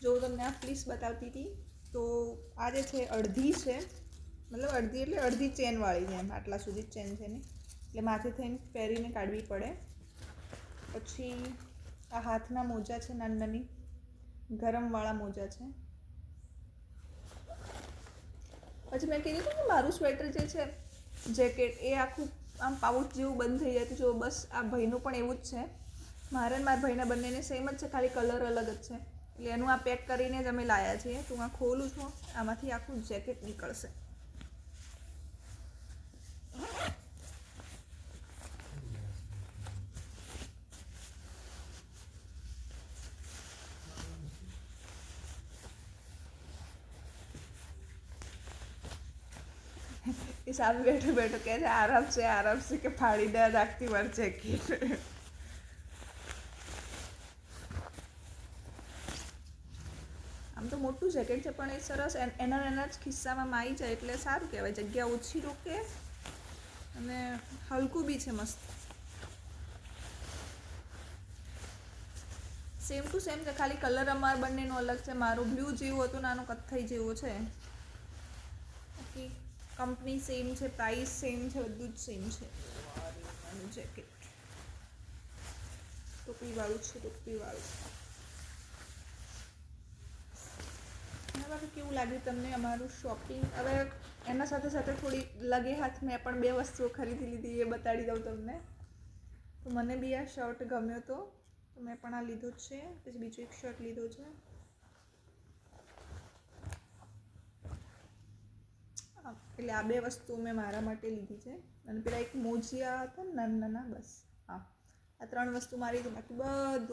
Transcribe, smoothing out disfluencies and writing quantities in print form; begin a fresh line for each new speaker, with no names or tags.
જો તમને આ ફ્લીસ બતાવતી હતી તો આ જે છે અડધી છે, મતલબ અડધી એટલે અડધી ચેનવાળી છે, એમ આટલા સુધી ચેન છે ને, એટલે માથે થઈને પહેરીને કાઢવી પડે. પછી આ હાથના મોજા છે, નાની નાની ગરમવાળા મોજા છે. પછી મેં કીધું હતું કે મારું સ્વેટર જે છે જેકેટ એ આખું આમ પાઉચ જેવું બંધ થઈ જતું. જો બસ આ ભાઈનું પણ એવું જ છે. મારે ને મારા ભાઈના બંનેને સેમ જ છે, ખાલી કલર અલગ જ છે. એટલે એનું આ પેક કરીને જ અમે લાવ્યા છીએ. તો હું આ ખોલું છું, આમાંથી આખું જેકેટ નીકળશે. એ સામે બેઠો બેઠો કહે છે આરામ છે કે ફાડી દે રાખતી વાર જેકેટ. આમ તો મોટું જેકેટ છે પણ એ સરસ એના જ ખિસ્સામાં આવી જાય એટલે સારું કહેવાય. જગ્યા ઓછી રોકે અને હલકું બી છે મસ્ત. સેમ ટુ સેમ છે, ખાલી કલર અમાર બંનેનો અલગ છે. મારું બ્લુ જેવું હતું ને આનું કથ્થઈ જેવો છે. બાકી કંપની સેમ છે, પ્રાઇસ સેમ છે, બધું જ સેમ છે. જેકેટ ટોપીવાળું છે, ટોપીવાળું. બાકી કેવું લાગ્યું તમને અમારું શોપિંગ? હવે એના સાથે સાથે થોડી લગે હાથ મેં પણ 2 વસ્તુઓ ખરીદી લીધી, એ બતાડી દઉં તમને. તો મને બી આ શર્ટ ગમ્યો હતો તો મેં પણ આ લીધો છે. પછી બીજો એક શર્ટ લીધો છે. એટલે આ 2 વસ્તુ મેં મારા માટે લીધી છે. અને પેલા એક મોજિયા હતા ને નાના નાના, બસ હા, આ 3 વસ્તુ મારી છે. બાકી બધું